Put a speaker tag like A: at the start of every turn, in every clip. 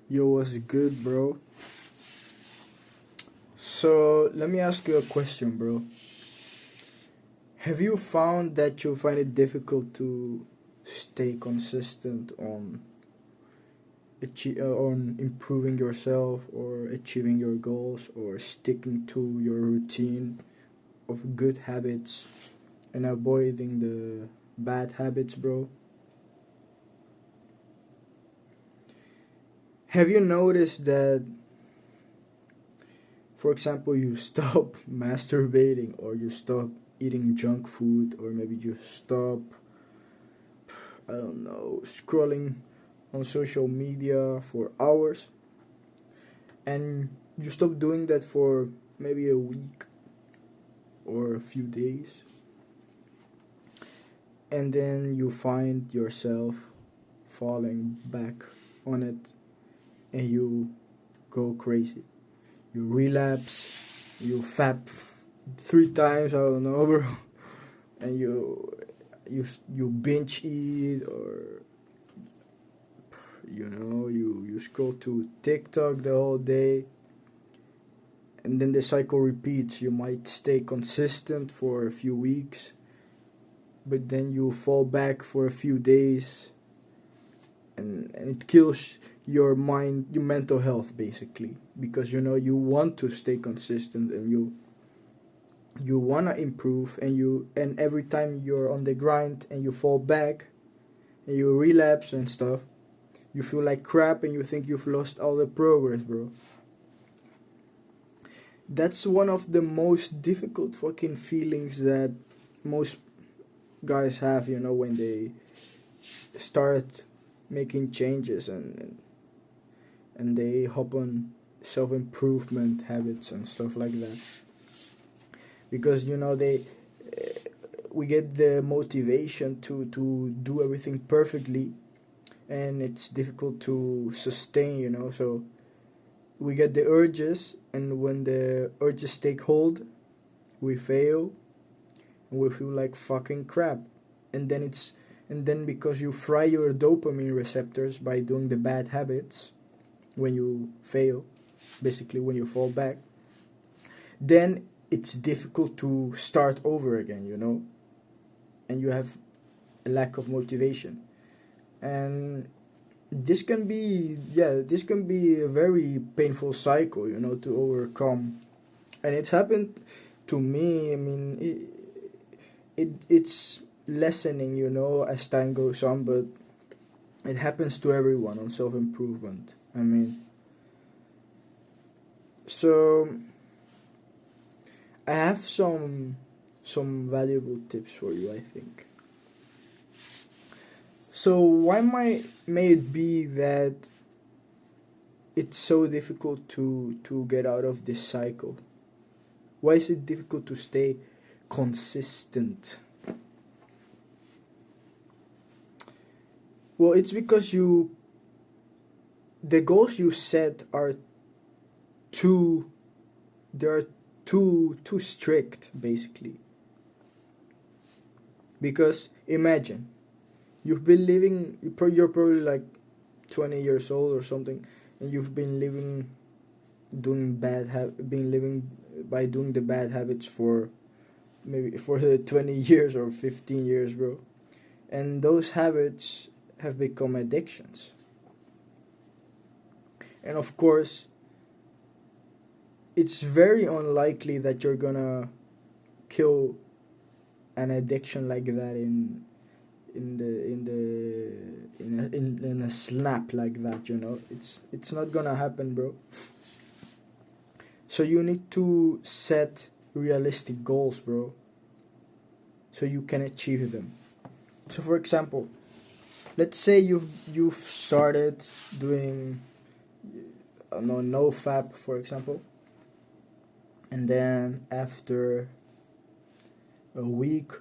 A: Yo, what's good, bro? So, let me ask you a question, bro. Have you found that you find it difficult to stay consistent on on improving yourself or achieving your goals or sticking to your routine of good habits and avoiding the bad habits, bro? Have you noticed that, for example, you stop masturbating or you stop eating junk food or maybe you stop, I don't know, scrolling on social media for hours and you stop doing that for maybe a week or a few days and then you find yourself falling back on it and you go crazy. You relapse, you fap 3 times, I don't know, bro, and you binge eat or you scroll to TikTok the whole day and then the cycle repeats. You might stay consistent for a few weeks but then you fall back for a few days and it kills your mind, your mental health basically, because you want to stay consistent and you want to improve and every time you're on the grind and you fall back and you relapse and stuff, you feel like crap and you think you've lost all the progress, bro. That's one of the most difficult fucking feelings that most guys have, when they start making changes and they hop on self improvement habits and stuff like that. Because they we get the motivation to do everything perfectly and it's difficult to sustain, so we get the urges and when the urges take hold we fail and we feel like fucking crap and then because you fry your dopamine receptors by doing the bad habits when you fail, basically when you fall back, then it's difficult to start over again, and you have a lack of motivation. And this can be a very painful cycle, to overcome. And it happened to me. I mean, it's lessening, as time goes on, but it happens to everyone on self improvement. I mean, so I have some valuable tips for you, I think. So why may it be that it's so difficult to get out of this cycle? Why is it difficult to stay consistent? Well, it's because the goals you set are too they're too strict, basically. Because imagine you've been living, you're probably like 20 years old or something, and you've been living been living by doing the bad habits for maybe for the 20 years or 15 years, bro. And those habits have become addictions. And of course, it's very unlikely that you're gonna kill an addiction like that in a snap like that. It's not gonna happen, bro. So you need to set realistic goals, bro, so you can achieve them. So for example, let's say you've started doing, I don't know, no fap, for example, and then after a week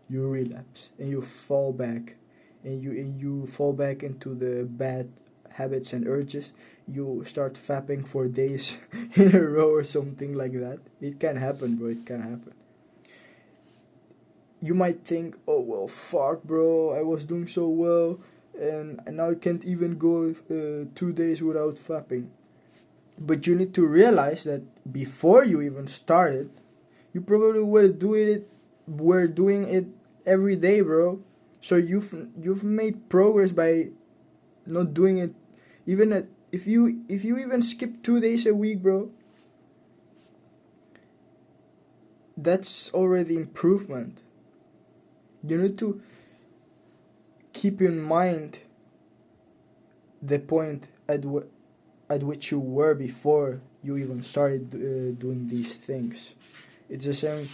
A: you relapse and you fall back and you fall back into the bad habits and urges. You start fapping for days in a row or something like that. It can happen, bro. It can happen. You might think, oh well, fuck, bro, I was doing so well, and now I can't even go 2 days without fapping. But you need to realize that before you even started, you probably were doing it every day, bro. So you've made progress by not doing it. Even if you even skip 2 days a week, bro, that's already improvement. You need to keep in mind the point at which you were before you even started doing these things. It's the same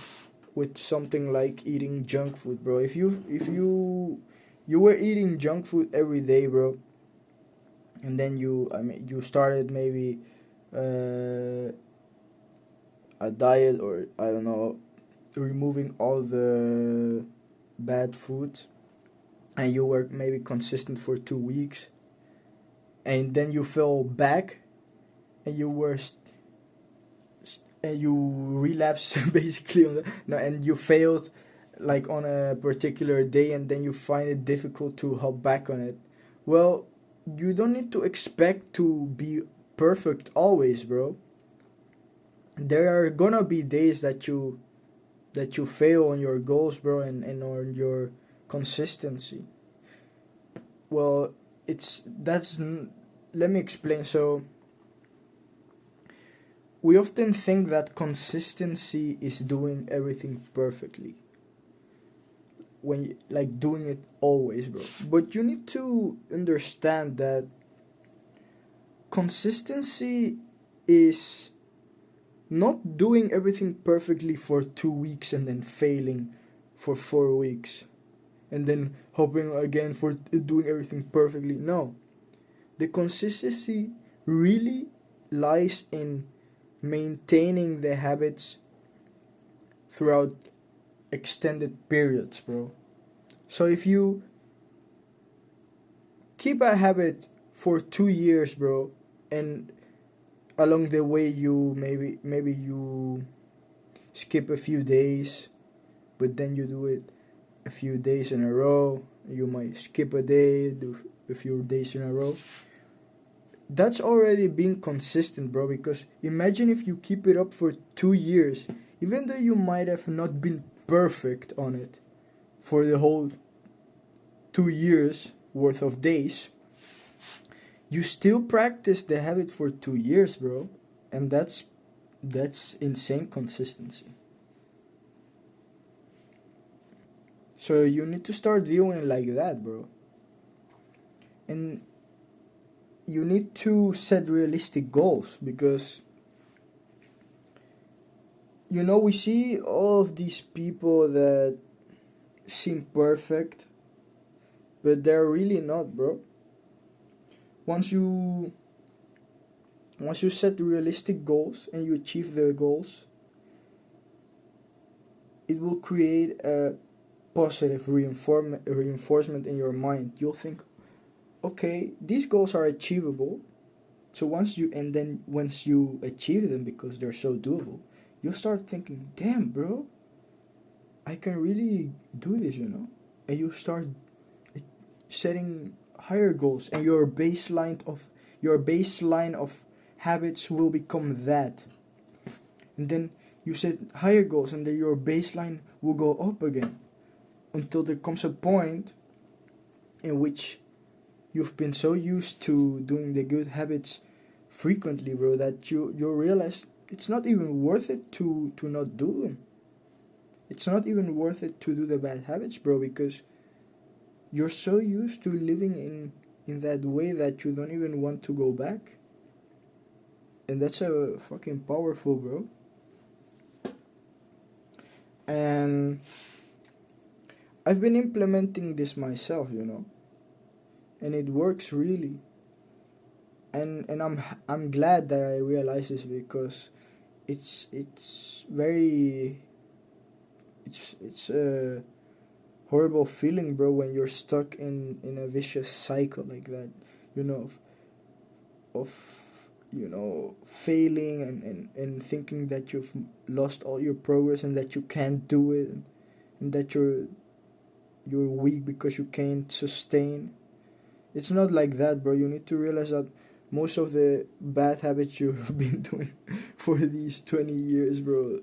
A: with something like eating junk food, bro. If you were eating junk food every day, bro, and then you started maybe uh, a diet, or I don't know, removing all the bad foods, and you were maybe consistent for 2 weeks, and then you fell back, and and you relapsed basically on no, and you failed like on a particular day, and then you find it difficult to hop back on it. Well, you don't need to expect to be perfect always, bro. There are gonna be days that you fail on your goals, bro, and on your consistency. Well, it's that's let me explain. So we often think that consistency is doing everything perfectly, like doing it always, bro. But you need to understand that consistency is not doing everything perfectly for 2 weeks and then failing for 4 weeks and then hoping again for doing everything perfectly. No, the consistency really lies in maintaining the habits throughout extended periods, bro. So if you keep a habit for 2 years, bro, and along the way you maybe you skip a few days, but then you do it a few days in a row. You might skip a day, do a few days in a row. That's already being consistent, bro. Because imagine if you keep it up for 2 years, even though you might have not been perfect on it for the whole 2 years worth of days, you still practice the habit for 2 years, bro, and that's insane consistency. So you need to start viewing it like that, bro. And you need to set realistic goals, because we see all of these people that seem perfect, but they're really not, bro. Once you set realistic goals and you achieve the goals, it will create a positive reinforcement in your mind. You'll think, okay, these goals are achievable. So once you achieve them, because they're so doable, you'll start thinking, damn, bro, I can really do this. And you start setting higher goals, and your baseline of habits will become that. And then you set higher goals, and then your baseline will go up again, until there comes a point in which you've been so used to doing the good habits frequently, bro, that you realize it's not even worth it to not do them. It's not even worth it to do the bad habits, bro, because you're so used to living in that way that you don't even want to go back. And that's a fucking powerful, bro. And I've been implementing this myself, and it works really. And I'm glad that I realized this, because it's very it's a horrible feeling, bro, when you're stuck in a vicious cycle like that, of failing, and thinking that you've lost all your progress, and that you can't do it, and that you're weak because you can't sustain. It's not like that, bro. You need to realize that most of the bad habits you've been doing for these 20 years, bro,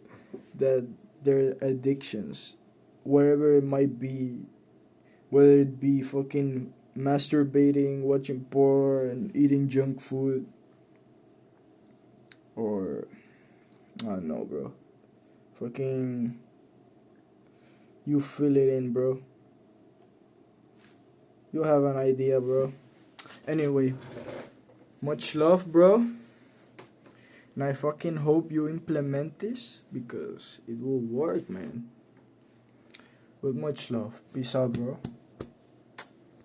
A: that they're addictions, whatever it might be, whether it be fucking masturbating, watching porn, and eating junk food, or I don't know, bro. Fucking, you fill it in, bro. You have an idea, bro. Anyway, much love, bro. And I fucking hope you implement this because it will work, man. With much love. Peace out, bro.